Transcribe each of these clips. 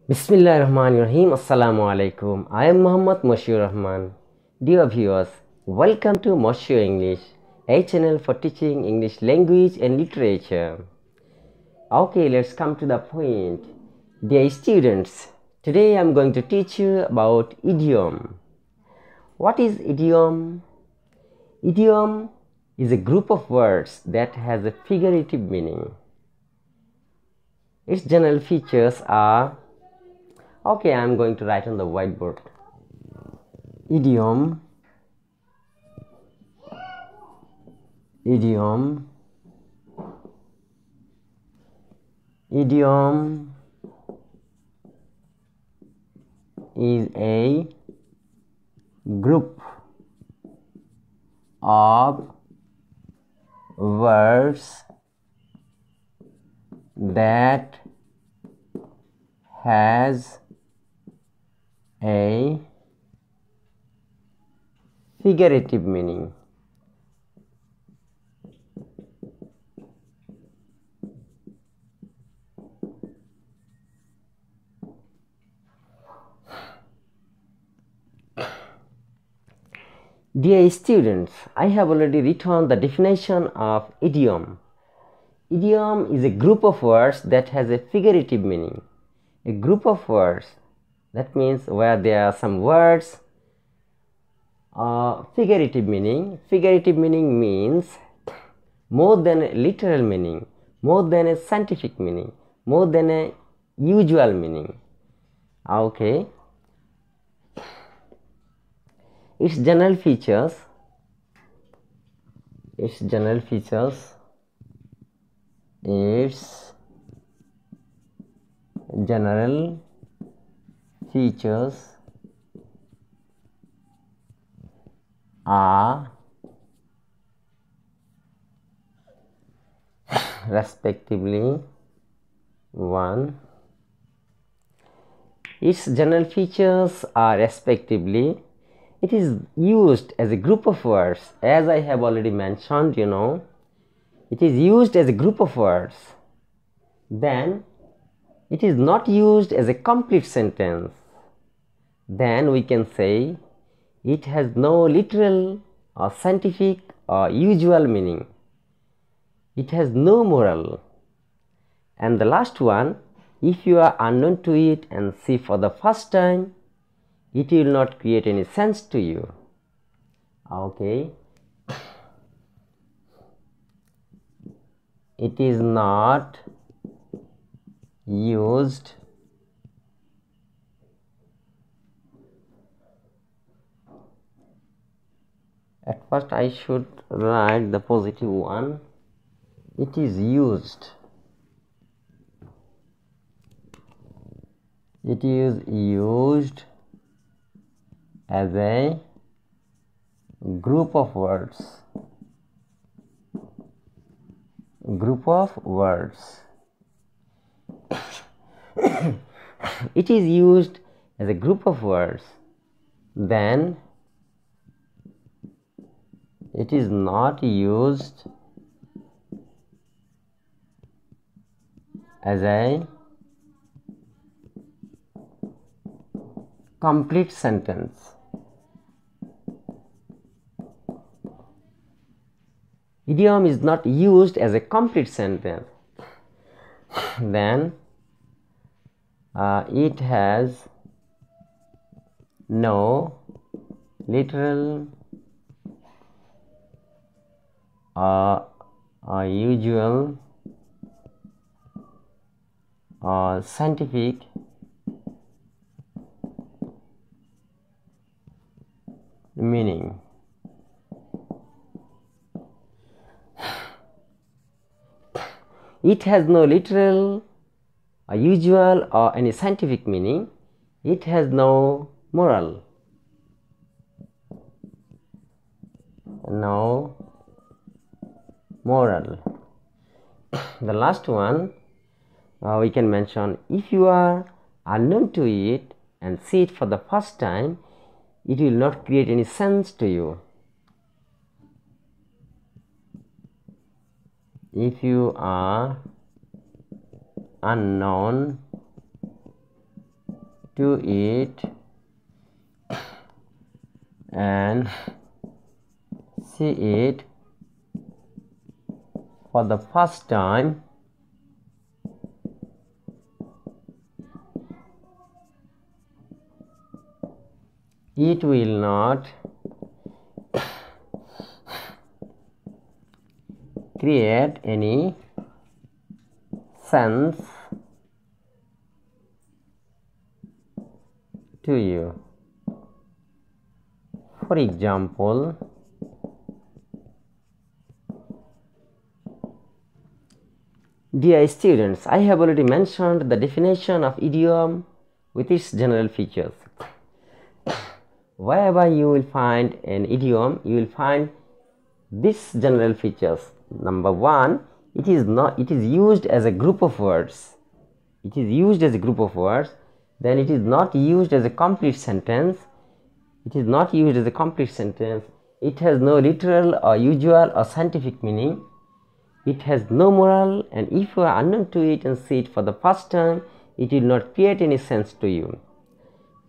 Bismillahirrahmanirrahim. Assalamu alaikum. I am Muhammad Moshiur Rahman. Dear viewers, welcome to Moshiur English, a channel for teaching English language and literature. Okay, let's come to the point. Dear students, today I am going to teach you about idiom. What is idiom? Idiom is a group of words that has a figurative meaning. Its general features are okay, I'm going to write on the whiteboard. Idiom, idiom, idiom is a group of words that has a figurative meaning. Dear students, I have already written the definition of idiom. Idiom is a group of words that has a figurative meaning. A group of words, that means where there are some words figurative meaning. Figurative meaning means more than a literal meaning, more than a scientific meaning, more than a usual meaning. Okay. Its general features its general features are respectively 1. Its general features are respectively, it is used as a group of words, as I have already mentioned, it is used as a group of words. Then it is not used as a complete sentence. Then we can say it has no literal or scientific or usual meaning. It has no moral. And the last one, if you are unknown to it and see for the first time, it will not create any sense to you. Okay. It is not used at first I should write the positive one. It is used. It is used as a group of words. It is used as a group of words. Then it is not used as a complete sentence. Idiom is not used as a complete sentence. Then it has no literal or usual or scientific meaning. It has no literal or usual or any scientific meaning. It has no moral. No moral. The last one we can mention, if you are unknown to it and see it for the first time, it will not create any sense to you. If you are unknown to it and see it for the first time, it will not create any sense to you. For example, dear students, I have already mentioned the definition of idiom with its general features. Wherever you will find an idiom, you will find these general features. Number one, it is used as a group of words. It is used as a group of words. Then it is not used as a complete sentence. It is not used as a complete sentence. It has no literal or usual or scientific meaning. It has no moral, and if you are unknown to it and see it for the first time, it will not create any sense to you.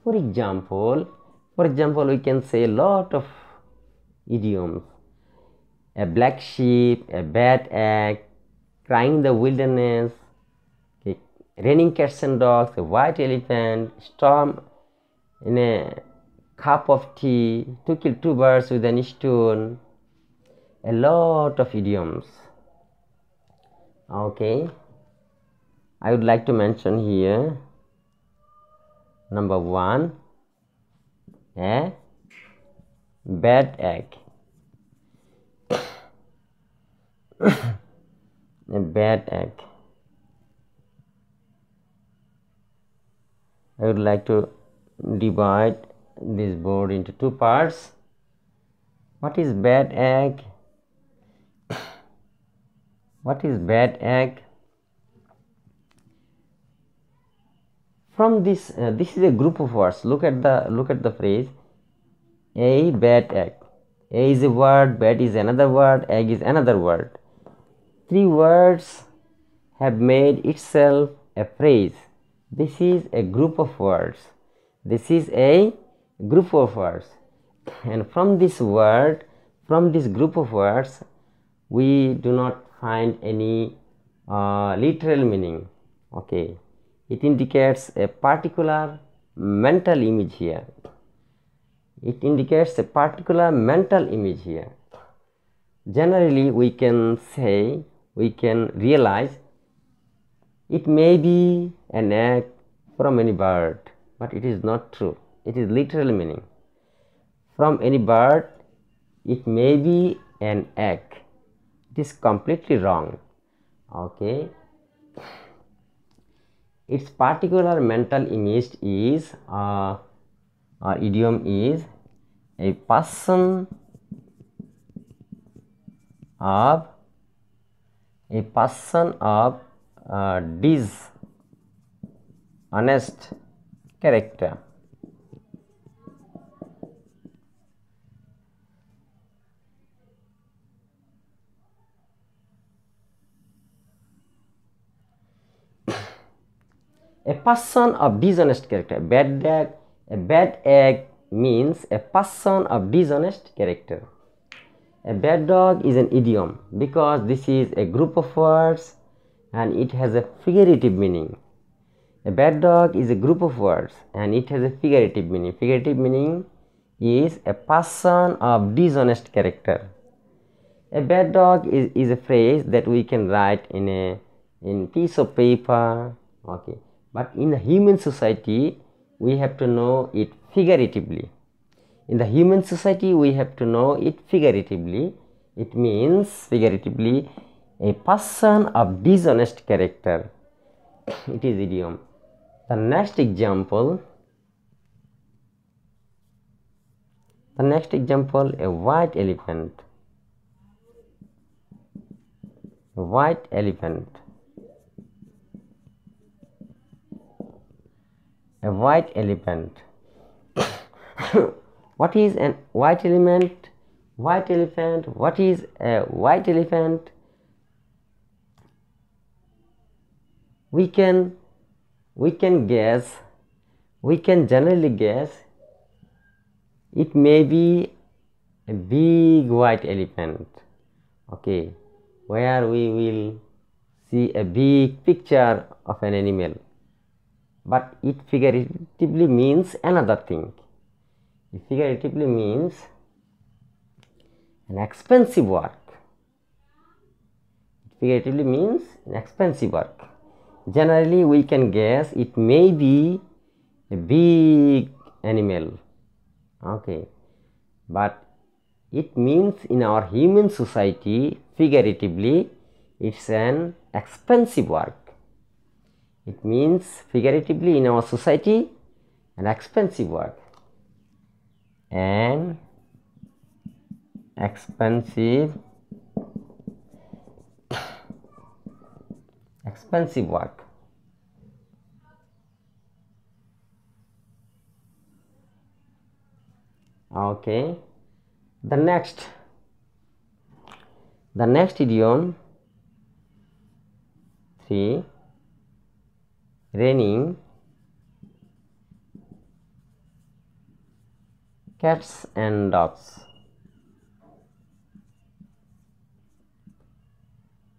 For example, we can say a lot of idioms. A black sheep, a bad egg, crying in the wilderness, okay, raining cats and dogs, a white elephant, storm in a cup of tea, to kill two birds with a stone. A lot of idioms. Okay, I would like to mention here. Number one, a bad egg. A bad egg. I would like to divide this board into two parts. What is bad egg? What is bad egg? From this, this is a group of words. Look at the phrase. A bad egg. A is a word, bad is another word, egg is another word. Three words have made itself a phrase. This is a group of words. This is a group of words. And from this word, from this group of words, we do not find any literal meaning. Okay, it indicates a particular mental image here. It indicates a particular mental image here. Generally, we can say, we can realize it may be an egg from any bird, but it is not true. It is literal meaning. From any bird, it may be an egg. It is completely wrong. Okay. Its particular mental image is, or idiom is, a person of dishonest character. A person of dishonest character. A bad egg means a person of dishonest character. A bad dog is an idiom because this is a group of words and it has a figurative meaning. A bad dog is a group of words and it has a figurative meaning. Figurative meaning is a person of dishonest character. A bad dog is a phrase that we can write in piece of paper. Okay. But in the human society, we have to know it figuratively. In the human society, we have to know it figuratively. It means figuratively a person of dishonest character. It is idiom. The next example, a white elephant. A white elephant. A white elephant. What is a white elephant? White elephant. What is a white elephant? We can guess we can generally guess it may be a big white elephant, okay, where we will see a big picture of an animal, but it figuratively means another thing. It figuratively means an expensive work. It figuratively means an expensive work. Generally, we can guess it may be a big animal, okay, but it means in our human society, figuratively, it's an expensive work. It means figuratively in our society, an expensive work. An expensive work. Okay. The next idiom 3, raining cats and dogs.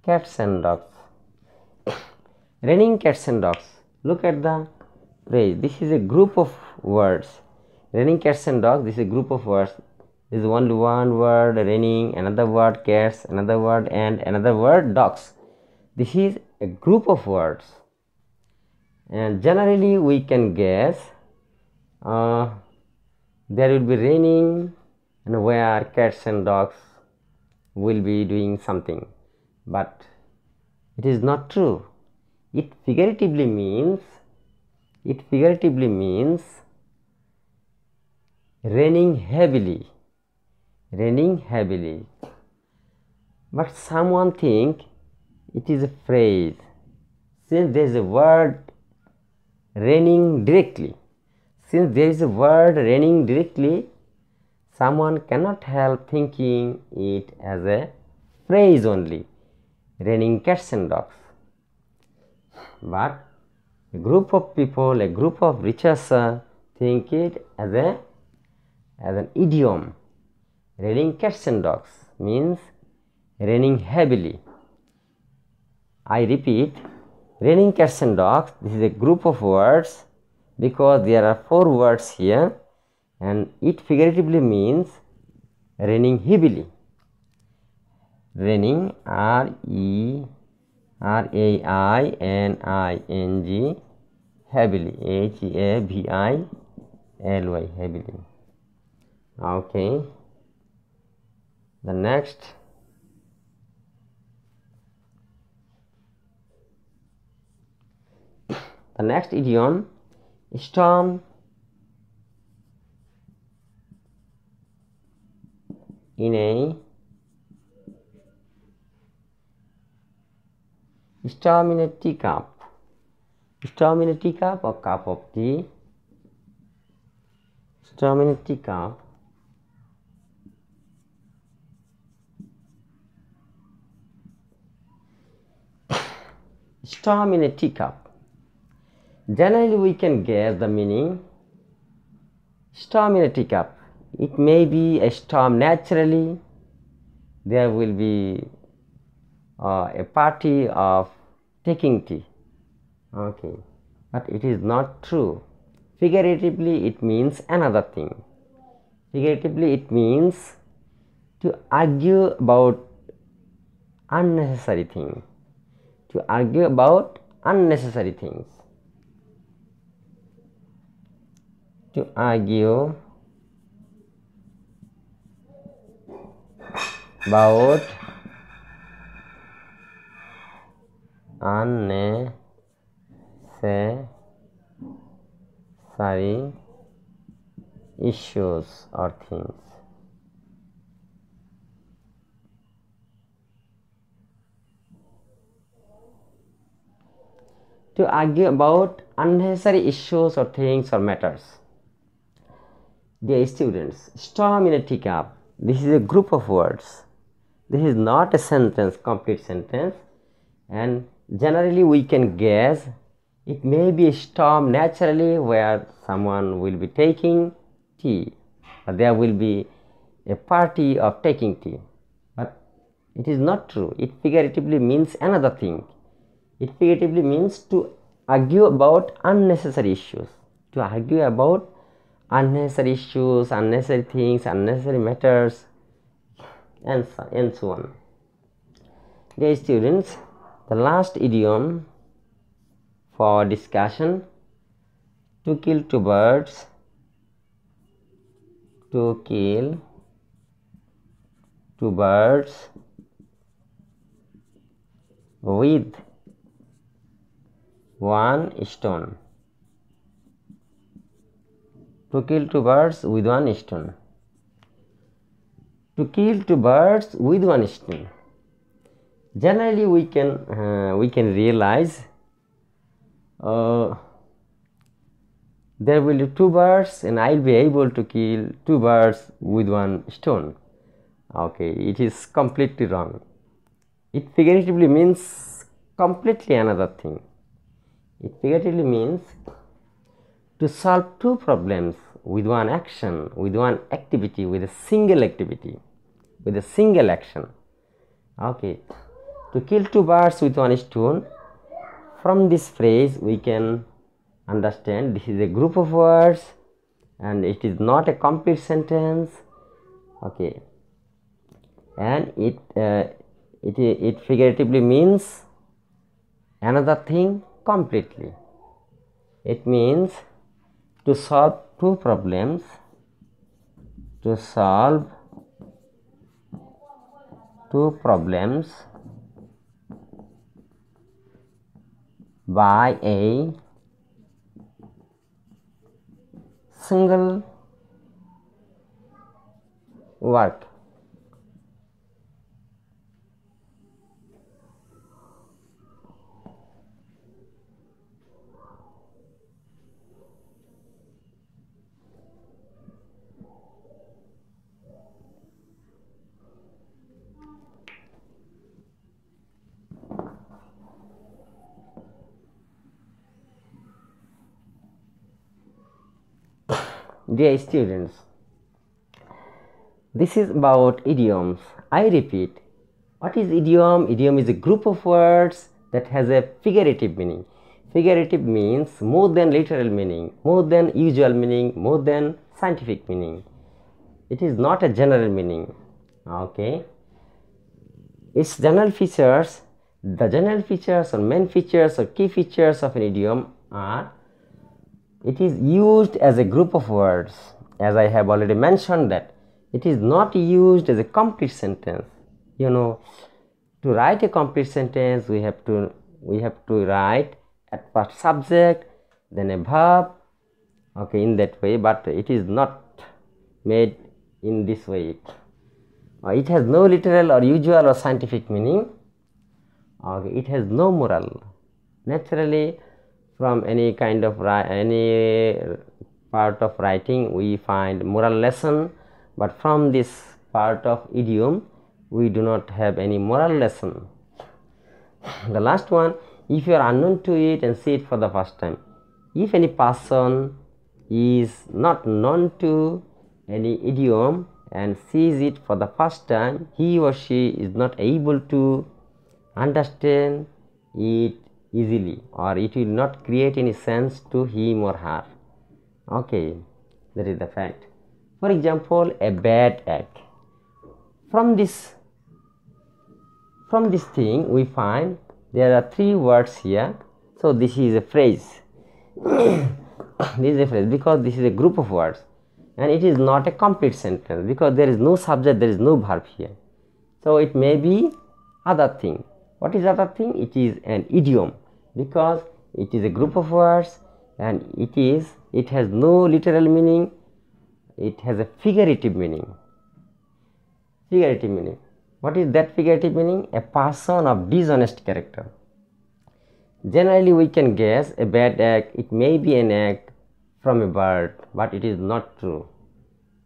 Cats and dogs. Raining cats and dogs. Look at the phrase. This is a group of words. Raining cats and dogs. This is a group of words. This is only one word raining, another word cats, another word and another word dogs. This is a group of words, and generally we can guess there will be raining and where cats and dogs will be doing something, but it is not true. It figuratively means raining heavily. But someone think it is a phrase, since there is a word raining directly. Someone cannot help thinking it as a phrase only, raining cats and dogs. But a group of people, a group of researchers think it as an idiom. Raining cats and dogs means raining heavily. I repeat, raining cats and dogs, this is a group of words because there are 4 words here, and it figuratively means raining heavily. Raining, R-A-I-N-I-N-G, heavily, H-E-A-V-I-L-Y, heavily. Okay. The next idiom, storm in a teacup. Storm in a teacup or cup of tea. Storm in a teacup. Storm in a teacup. Generally, we can guess the meaning. Storm in a teacup. It may be a storm naturally. There will be a party of taking tea. Okay, but it is not true. Figuratively, it means another thing. Figuratively, it means to argue about unnecessary things. To argue about unnecessary things. To argue about unnecessary issues or things. To argue about unnecessary issues or things or matters. Dear students, storm in a teacup. This is a group of words. This is not a sentence, complete sentence, and generally we can guess It may be a storm naturally where someone will be taking tea, or there will be a party of taking tea. But it is not true. It figuratively means another thing. It figuratively means to argue about unnecessary issues, to argue about unnecessary issues, unnecessary things, unnecessary matters, and so on. Dear students, the last idiom for discussion: to kill two birds, to kill two birds with one stone. To kill two birds with one stone. To kill two birds with one stone. Generally, we can realize there will be two birds, and I'll be able to kill two birds with one stone. Okay, it is completely wrong. It figuratively means completely another thing. It figuratively means to solve two problems with one action, with one activity, with a single activity, with a single action. Okay, to kill two birds with one stone. From this phrase we can understand this is a group of words and it is not a complete sentence. Okay, and it figuratively means another thing completely. It means to solve two problems, to solve two problems by a single work. Dear students, this is about idioms. I repeat, what is idiom? Idiom is a group of words that has a figurative meaning. Figurative means more than literal meaning, more than usual meaning, more than scientific meaning. It is not a general meaning. Okay. Its general features, the general features or main features or key features of an idiom are: it is used as a group of words, as I have already mentioned that it is not used as a complete sentence. You know, to write a complete sentence we have to write at first subject, then a verb, okay, in that way, but it is not made in this way. It has no literal or usual or scientific meaning. Okay, it has no moral. Naturally, from any kind of any part of writing we find moral lesson, but from this part of idiom we do not have any moral lesson. The last one, if you are unknown to it and see it for the first time. If any person is not known to any idiom and sees it for the first time, he or she is not able to understand it easily, or it will not create any sense to him or her. Okay, that is the fact. For example, a bad egg. From this thing we find there are three words here. So this is a phrase. This is a phrase because this is a group of words and it is not a complete sentence because there is no subject, there is no verb here. So it may be other thing. What is other thing? It is an idiom because it is a group of words and it has no literal meaning. It has a figurative meaning. Figurative meaning. What is that figurative meaning? A person of dishonest character. Generally we can guess a bad egg, it may be an egg from a bird, but it is not true.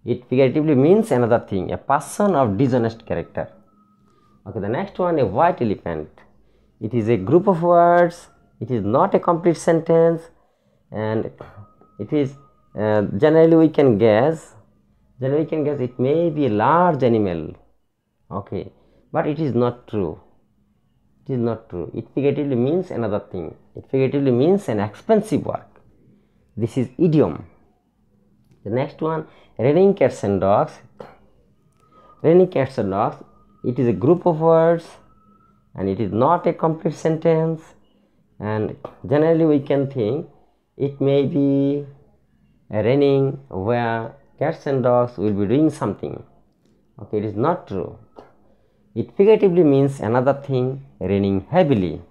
It figuratively means another thing, a person of dishonest character. Okay, the next one, a white elephant. It is a group of words. it is not a complete sentence, and it is generally we can guess it may be a large animal. Okay, but it is not true. It is not true. It figuratively means another thing. It figuratively means an expensive work. This is idiom. The next one, raining cats and dogs. Raining cats and dogs, it is a group of words and it is not a complete sentence, and generally we can think it may be raining where cats and dogs will be doing something. Okay, it is not true. It figuratively means another thing, raining heavily.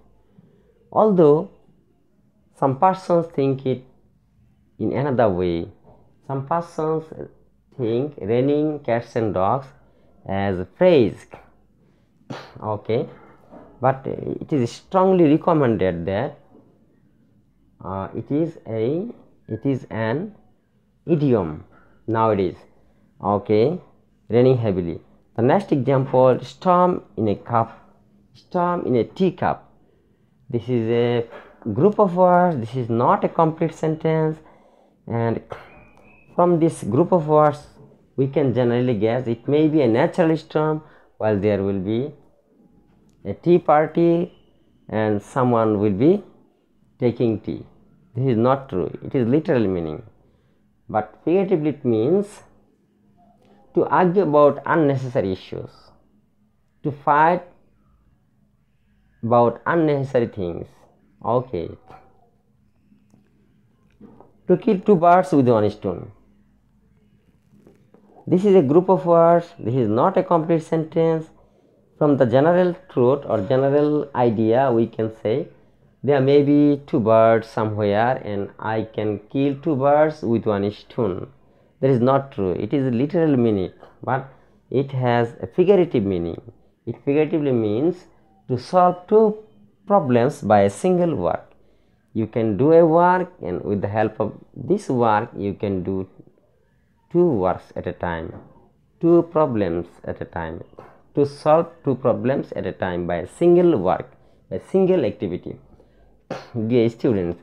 Although some persons think it in another way. Some persons think raining cats and dogs as a phrase. Okay, but it is strongly recommended that it is an idiom nowadays. Okay, raining heavily. The next example, storm in a cup, storm in a teacup. This is a group of words. This is not a complete sentence, and from this group of words we can generally guess it may be a natural storm while there will be a tea party and someone will be taking tea. This is not true. It is literal meaning, but figuratively it means to argue about unnecessary issues, to fight about unnecessary things. Okay, to kill two birds with one stone. This is a group of words. This is not a complete sentence. From the general truth or general idea, we can say there may be two birds somewhere and I can kill two birds with one stone. That is not true. It is a literal meaning, but it has a figurative meaning. It figuratively means to solve two problems by a single work. You can do a work, and with the help of this work you can do two works at a time, two problems at a time, to solve two problems at a time by a single work, a single activity. Dear students,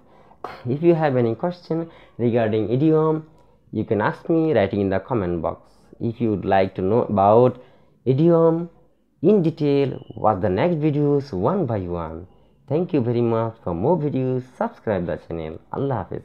if you have any question regarding idiom, you can ask me writing in the comment box. If you would like to know about idiom in detail, watch the next videos one by one. Thank you very much. For more videos, subscribe the channel. Allah Hafiz.